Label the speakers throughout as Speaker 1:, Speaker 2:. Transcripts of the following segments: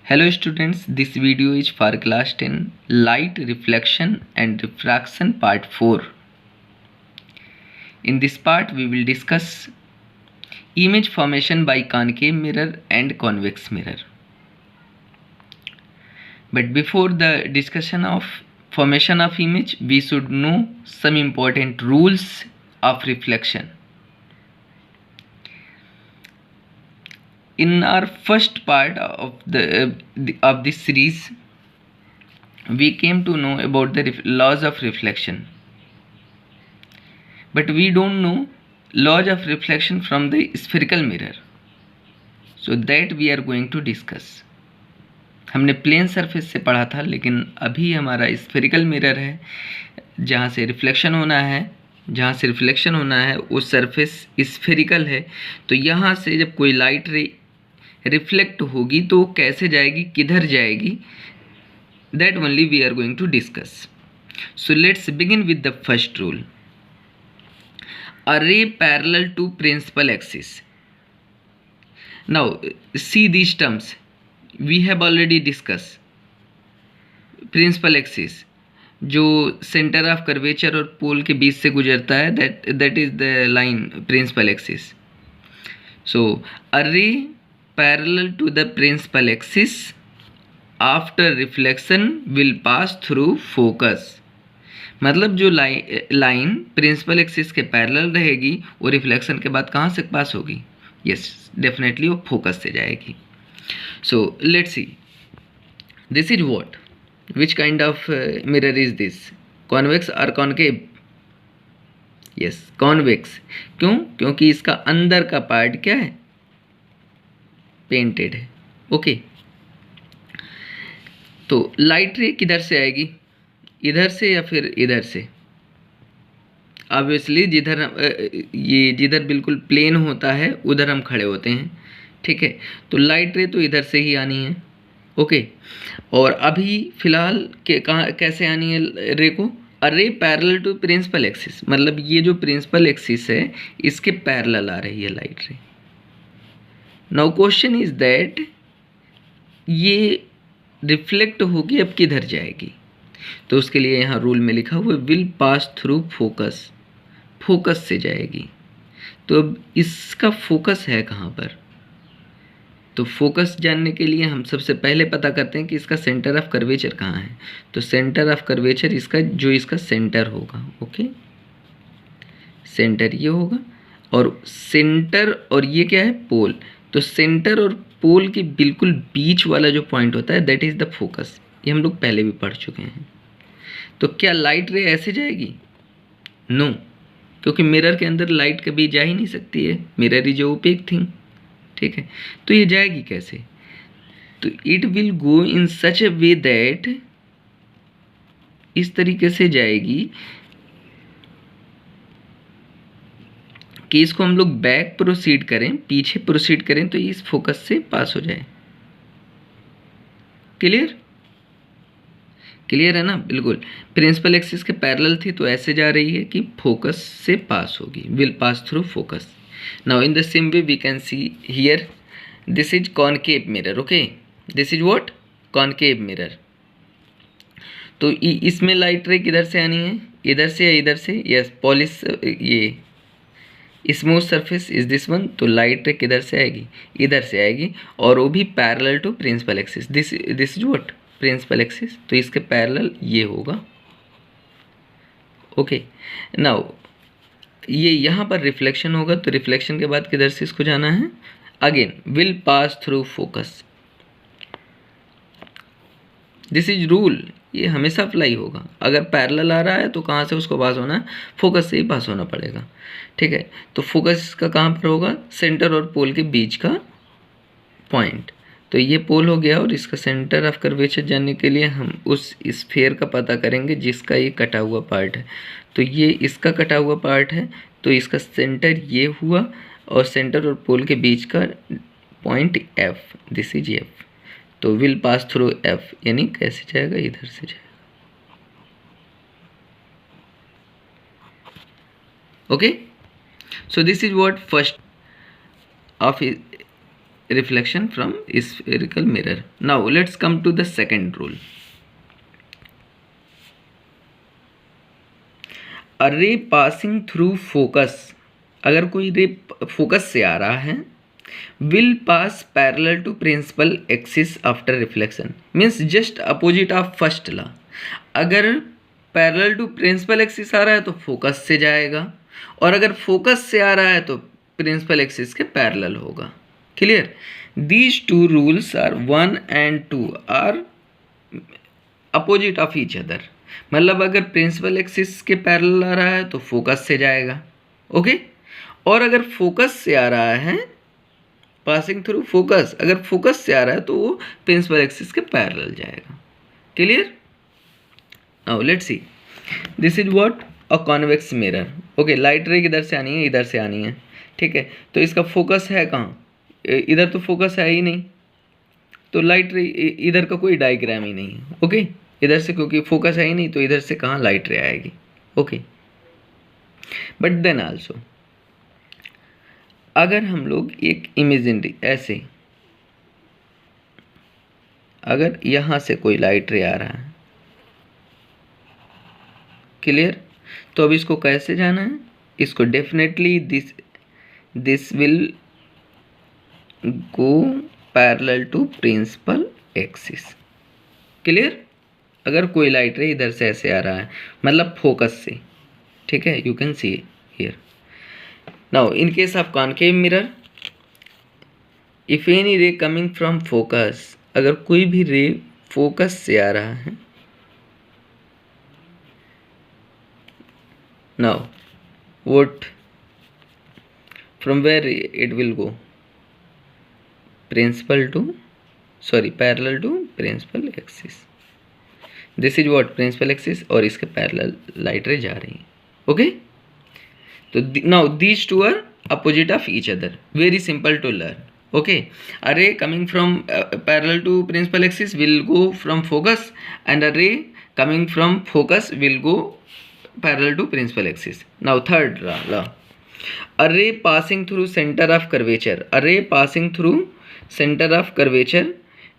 Speaker 1: Hello students, this video is for class 10 light reflection and refraction part 4. In this part we will discuss image formation by concave mirror and convex mirror. But before the discussion of formation of image, we should know some important rules of reflection. In our first part of this series, we came to know about the laws of reflection, but we don't know laws of reflection from the spherical mirror. So that we are going to discuss. हमने plane surface से पढ़ा था, लेकिन अभी हमारा spherical mirror है, जहाँ से रिफ्लेक्शन होना है वो सरफेस स्फेरिकल है। तो यहाँ से जब कोई लाइट रे रिफ्लेक्ट होगी तो कैसे जाएगी, किधर जाएगी, that only we are going to discuss. So let's begin with the first rule. A ray parallel to principal axis. Now see these terms. We have already discussed. Principal axis जो centre of curvature और पोल के बीच से गुजरता है, that is the line principal axis. So a ray parallel to the principal axis after reflection will pass through focus. मतलब जो line principal axis के parallel रहेगी वो रिफ्लेक्शन के बाद कहाँ से पास होगी? यस, डेफिनेटली वो फोकस से जाएगी. So let's see, this is what, which kind of mirror is this, convex और कॉनकेव? Yes, convex. क्यों? क्योंकि इसका अंदर का पार्ट क्या है, पेंटेड है. ओके, तो लाइट रे किधर से आएगी, इधर से या फिर इधर से? ऑब्वियसली जिधर बिल्कुल प्लेन होता है उधर हम खड़े होते हैं, ठीक है. तो लाइट रे तो इधर से ही आनी है. ओके, और अभी फिलहाल कैसे आनी है रे को? अरे पैरेलल टू प्रिंसिपल एक्सिस, मतलब ये जो प्रिंसिपल एक्सिस है इसके पैरेलल आ रही है लाइट रे. नाउ क्वेश्चन इज दैट ये रिफ्लेक्ट होगी, अब किधर जाएगी? तो उसके लिए यहाँ रूल में लिखा हुआ will pass through focus, focus से जाएगी. तो अब इसका फोकस है कहाँ पर? तो फोकस जानने के लिए हम सबसे पहले पता करते हैं कि इसका सेंटर ऑफ कर्वेचर कहाँ है. तो सेंटर ऑफ कर्वेचर इसका सेंटर होगा. ओके, सेंटर ये होगा, और सेंटर और ये क्या है, पोल. तो सेंटर और पोल के बिल्कुल बीच वाला जो पॉइंट होता है दैट इज द फोकस. ये हम लोग पहले भी पढ़ चुके हैं. तो क्या लाइट रे ऐसे जाएगी? नो, क्योंकि मिरर के अंदर लाइट कभी जा ही नहीं सकती है. मिरर इज ओपेक थिंग, ठीक है. तो ये जाएगी कैसे? तो it will go in such a way that, इस तरीके से जाएगी कि इसको हम लोग बैक प्रोसीड करें, पीछे प्रोसीड करें तो इस फोकस से पास हो जाए. क्लियर है ना? बिल्कुल. प्रिंसिपल एक्सिस के पैरेलल थी तो ऐसे जा रही है कि फोकस से पास होगी, will pass through focus. Now in the same way we can see here, this is concave mirror. Okay, this is what, concave mirror. तो इसमें लाइट रे किधर से आनी है, इधर से या इधर से? यस, पॉलिश, ये smooth surface is this one. तो लाइट रे किधर से आएगी, इधर से आएगी, और वो भी parallel to principal axis. This is what, principal axis. तो इसके पैरेलल ये होगा. ओके, नाउ ये यहाँ पर रिफ्लेक्शन होगा, तो रिफ्लेक्शन के बाद किधर से इसको जाना है? Again will pass through focus. This is rule, ये हमेशा अप्लाई होगा. अगर पैरेलल आ रहा है तो कहाँ से उसको पास होना है? फोकस से ही पास होना पड़ेगा, ठीक है. तो फोकस का कहाँ पर होगा? सेंटर और पोल के बीच का पॉइंट. तो ये पोल हो गया, और इसका सेंटर ऑफ कर्वेचर जानने के लिए हम उस स्फीयर का पता करेंगे जिसका ये कटा हुआ पार्ट है. तो ये इसका कटा हुआ पार्ट है, तो इसका सेंटर ये हुआ, और सेंटर और पोल के बीच का point F, this is F. तो विल पास थ्रू एफ, यानी कैसे जाएगा, इधर से जाएगा. Okay, so this is what first of reflection from spherical mirror. Now let's come to the second rule. A ray passing through focus, अगर कोई रे फोकस से आ रहा है, will pass parallel to principal axis after reflection, means just opposite of first law. अगर parallel to principal axis आ रहा है तो फोकस से जाएगा, और अगर फोकस से आ रहा है तो प्रिंसिपल एक्सिस के पैरेलल होगा. Clear? These two rules are 1 and 2 are opposite of each other. मतलब अगर प्रिंसिपल एक्सिस के पैरेलल आ रहा है तो फोकस से जाएगा, ओके. और अगर फोकस से आ रहा है, पासिंग थ्रू फोकस, अगर फोकस से आ रहा है तो वो प्रिंसिपल एक्सिस के पैरेलल जाएगा. Clear? Now let's see, this is what a convex mirror. Okay, light रे किधर से आनी है? इधर से आनी है. ठीक है, तो इसका फोकस है कहाँ? इधर तो फोकस है ही नहीं, तो लाइट रे इधर का कोई डायग्राम ही नहीं है. ओके, इधर से क्योंकि फोकस है ही नहीं तो इधर से कहाँ लाइट रे आएगी. ओके, बट देन आल्सो अगर हम लोग एक इमेजिनरी ऐसे, अगर यहाँ से कोई लाइट रे आ रहा है, क्लियर, तो अब इसको कैसे जाना है? इसको definitely this will go parallel to principal axis. Clear? अगर कोई लाइट रे इधर से ऐसे आ रहा है, मतलब फोकस से, ठीक है, you can see here. Now in case of concave mirror, if any ray coming from focus, अगर कोई भी रे फोकस से आ रहा है, now what from where it will go? Parallel to principal axis. This is what principal axis, और इसके parallel light रे जा रही है. ओके, तो now these two are opposite of each other. Very simple to learn. Okay, a ray coming from parallel to principal axis will go from focus, and a ray coming from focus will go parallel to principal axis. Now third law, a ray passing through center of curvature. A ray passing through center of curvature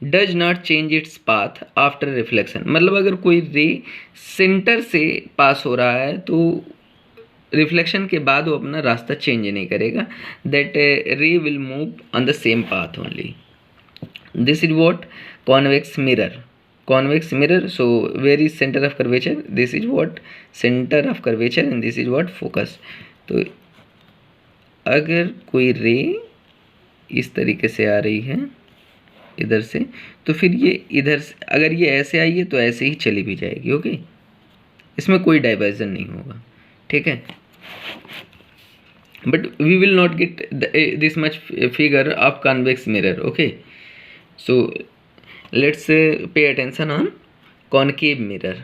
Speaker 1: does not change its path after reflection. मतलब अगर कोई रे centre से पास हो रहा है तो reflection के बाद वो अपना रास्ता चेंज नहीं करेगा. दैट रे will move on the same path only. This is what convex mirror. Convex mirror, so where is center of curvature? This is what center of curvature, and this is what focus. तो अगर कोई रे इस तरीके से आ रही है इधर से, तो फिर ये इधर से अगर ये ऐसे आई है तो ऐसे ही चली भी जाएगी. ओके, इसमें कोई डाइवर्जन नहीं होगा. ठीक है, but we will not get this much figure of convex mirror. Okay, so let's pay attention on concave mirror.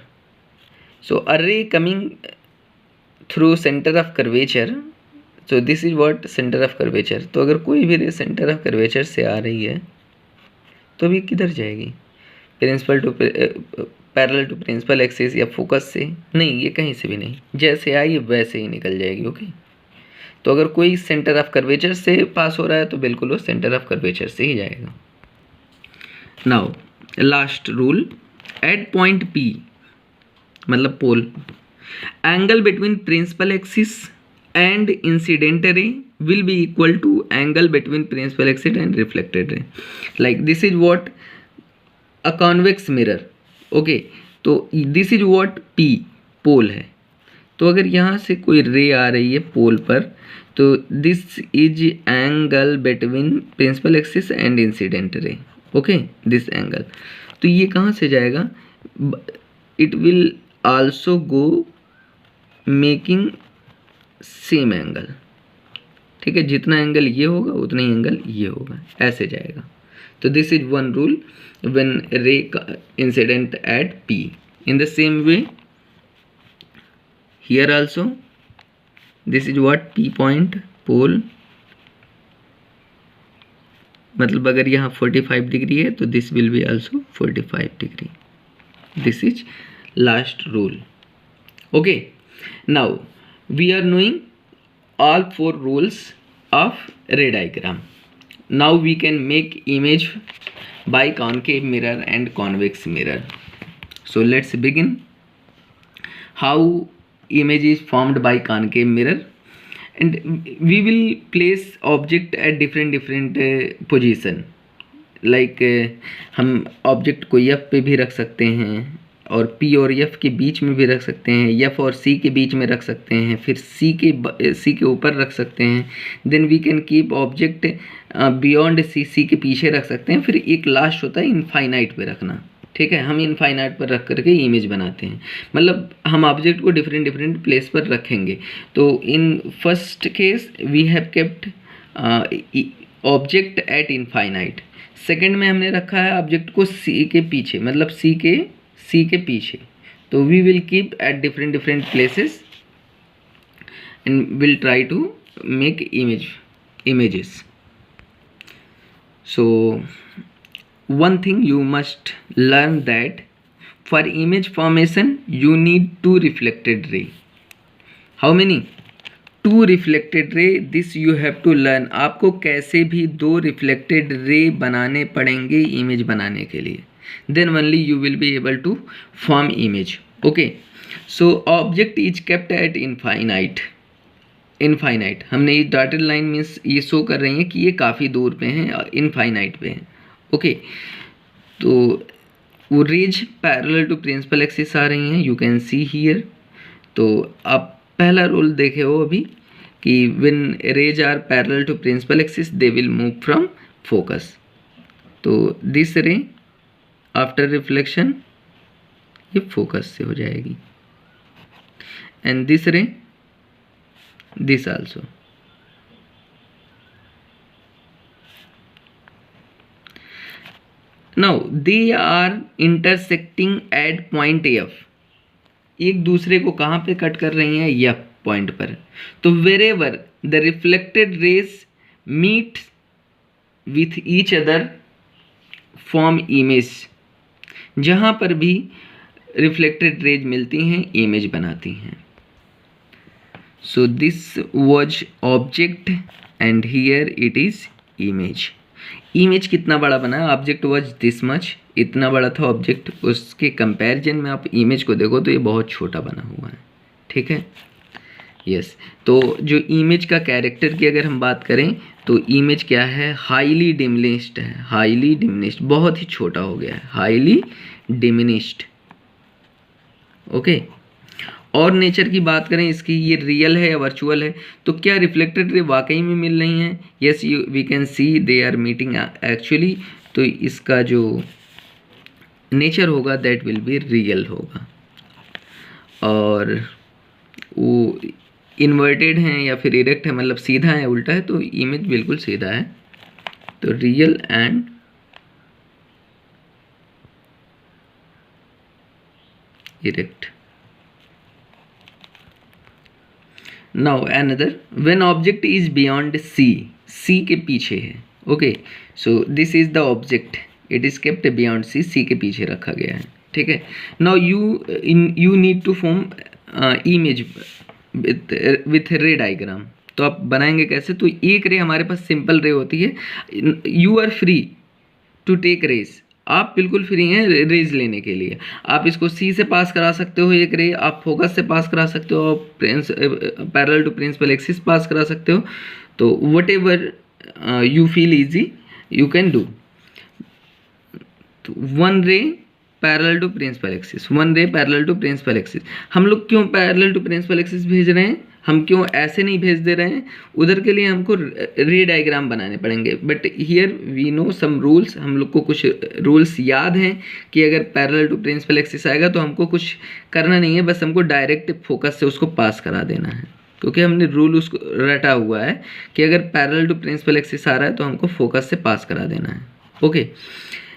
Speaker 1: So a ray coming through center of curvature, so this is what center of curvature. तो अगर कोई भी रे centre of curvature से आ रही है तो अभी किधर जाएगी? Principal to parallel to principal axis या फोकस से? नहीं, ये कहीं से भी नहीं, जैसे आई वैसे ही निकल जाएगी. ओके, तो अगर कोई सेंटर ऑफ कर्वेचर से पास हो रहा है तो बिल्कुल वो सेंटर ऑफ कर्वेचर से ही जाएगा. Now last rule, at point P, मतलब पोल, angle between principal axis and incident ray will be equal to angle between principal axis and reflected ray. Like this is what a convex mirror. Okay, तो this is what P पोल है. तो अगर यहाँ से कोई रे आ रही है पोल पर, तो this is angle between principal axis and incident ray. Okay, this angle, तो ये कहाँ से जाएगा? It will also go making same angle. ठीक है, जितना एंगल ये होगा उतना ही एंगल ये होगा, ऐसे जाएगा. तो this is one rule when ray incident at P. In the same way here also this is what P point pole. मतलब अगर यहाँ 45 डिग्री है तो this will be also 45 degree. This is last rule. Okay, now we are knowing all 4 rules of ray diagram. now we can make image by concave mirror and convex mirror. So let's begin. How image is formed by concave mirror, and we will place object at different position. Like हम object को F पे भी रख सकते हैं और P और F के बीच में भी रख सकते हैं, F और C के बीच में रख सकते हैं, फिर C के ऊपर रख सकते हैं. Then we can keep object beyond C के पीछे रख सकते हैं. फिर एक लास्ट होता है इनफाइनाइट पे रखना. ठीक है, हम इनफाइनाइट पर रख करके इमेज बनाते हैं. मतलब हम ऑब्जेक्ट को डिफरेंट प्लेस पर रखेंगे. तो in first case we have kept object at infinite. Second में हमने रखा है ऑब्जेक्ट को C के पीछे, मतलब C के पीछे. तो we will keep at different places and will try to make images. So one thing you must learn that for image formation you need 2 reflected ray. How many? 2 reflected ray. This you have to learn. आपको कैसे भी 2 reflected ray बनाने पड़ेंगे image बनाने के लिए. Then only you will be able to form image. Okay. So object is kept at infinite. हमने ये डॉटेड लाइन मीन्स ये शो कर रही है कि ये काफ़ी दूर पे हैं, इनफाइनाइट पे हैं. ओके, तो वो rays parallel to principal axis आ रही हैं, यू कैन सी हियर. तो आप पहला रूल देखे हो अभी कि when rays are parallel to principal axis they will move from focus. तो दिस रे आफ्टर रिफ्लेक्शन ये फोकस से हो जाएगी, and this ray this also. Now they are intersecting at point F. एक दूसरे को कहाँ पे कट कर रही हैं? F पॉइंट पर. तो wherever the reflected rays meet with each other form image. जहाँ पर भी reflected rays मिलती हैं इमेज बनाती हैं. So this was object and here it is image. Image कितना बड़ा बना है? ऑब्जेक्ट was this much, इतना बड़ा था ऑब्जेक्ट. उसके कंपैरिजन में आप इमेज को देखो तो ये बहुत छोटा बना हुआ है. ठीक है, यस. तो जो इमेज का कैरेक्टर की अगर हम बात करें तो इमेज क्या है? हाईली डिमिनिश्ड है. हाईली डिमिनिश्ड, बहुत ही छोटा हो गया है, हाईली डिमिनिश्ड. ओके. और नेचर की बात करें इसकी, ये रियल है या वर्चुअल है? तो क्या रिफ्लेक्टेड रे वाकई में मिल रही हैं? Yes, we can see they are meeting actually. तो इसका जो नेचर होगा दैट विल बी रियल होगा. और वो इन्वर्टेड हैं या फिर इरेक्ट है, मतलब सीधा है उल्टा है, तो इमेज बिल्कुल सीधा है. तो real and erect. Now another, when object is beyond C के पीछे है. Okay, so this is the object, it is kept beyond C के पीछे रखा गया है. ठीक है. Now you need to form image with ray diagram. तो आप बनाएंगे कैसे? तो एक रे हमारे पास सिंपल रे होती है. You are free to take rays. आप बिल्कुल फ्री हैं रेज लेने के लिए. आप इसको C से पास करा सकते हो एक रे, आप फोकस से पास करा सकते हो, parallel to principal axis pass करा सकते हो. तो whatever you feel easy you can do. तो one ray parallel to principal axis, one ray parallel to principal axis. हम लोग क्यों पैरेलल टू प्रिंसिपल एक्सिस भेज रहे हैं? हम क्यों ऐसे नहीं भेज दे रहे हैं? उधर के लिए हमको रे डायग्राम बनाने पड़ेंगे. But here we know some rules. हम लोग को कुछ रूल्स याद हैं कि अगर पैरेलल टू प्रिंसिपल एक्सिस आएगा तो हमको कुछ करना नहीं है, बस हमको डायरेक्ट फोकस से उसको पास करा देना है. क्योंकि हमने रूल उसको रटा हुआ है कि अगर पैरेलल टू प्रिंसिपल एक्सिस आ रहा है तो हमको फोकस से पास करा देना है. Okay.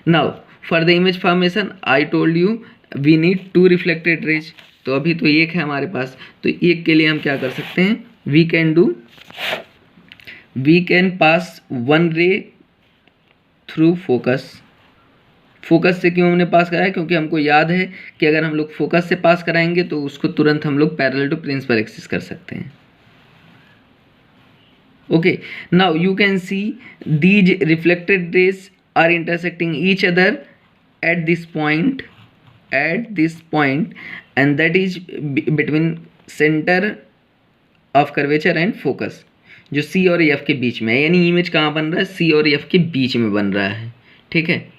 Speaker 1: Now for the image formation I told you we need 2 reflected rays. तो अभी तो एक है हमारे पास, तो एक के लिए हम क्या कर सकते हैं? वी कैन पास 1 रे थ्रू फोकस. फोकस से क्यों हमने पास कराया? क्योंकि हमको याद है कि अगर हम लोग फोकस से पास कराएंगे तो उसको तुरंत हम लोग पैरेलल टू प्रिंसिपल एक्सिस कर सकते हैं. Okay, now you can see these reflected rays are intersecting each other at this point, and that is between center of curvature and focus, जो सी और एफ के बीच में है, यानी इमेज कहाँ बन रहा है, सी और एफ के बीच में बन रहा है, ठीक है।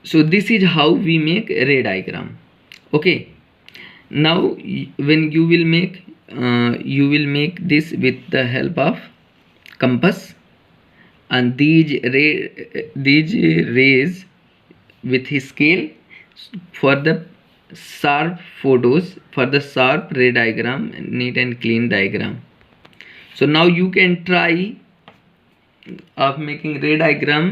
Speaker 1: So this is how we make ray diagram. Okay, now when you will make this with the help of compass and these rays with his scale for the sharp photos, for the sharp ray diagram, neat and clean diagram. So now you can try of making ray diagram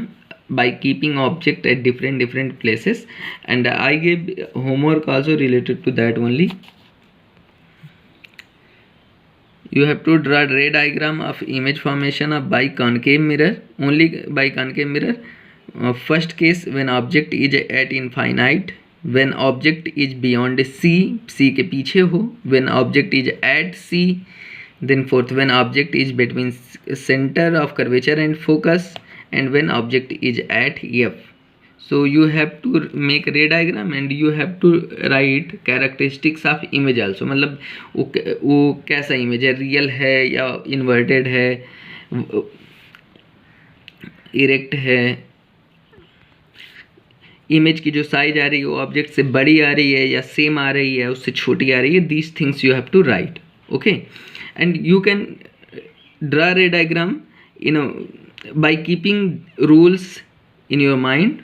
Speaker 1: by keeping object at different places, and I gave homework also related to that only. You have to draw ray diagram of image formation of by concave mirror, only by concave mirror. First case, when object is at infinite, when object is beyond c के पीछे हो, when object is at c, then fourth, when object is between center of curvature and focus, and when object is at f. So you have to make ray diagram and you have to write characteristics of image also, मतलब वो कैसा image है, real है या inverted है, erect है, image की जो साइज आ रही है वो ऑब्जेक्ट से बड़ी आ रही है या सेम आ रही है, उससे छोटी आ रही है, these things you have to write. Okay, and you can draw ray diagram by keeping rules in your mind,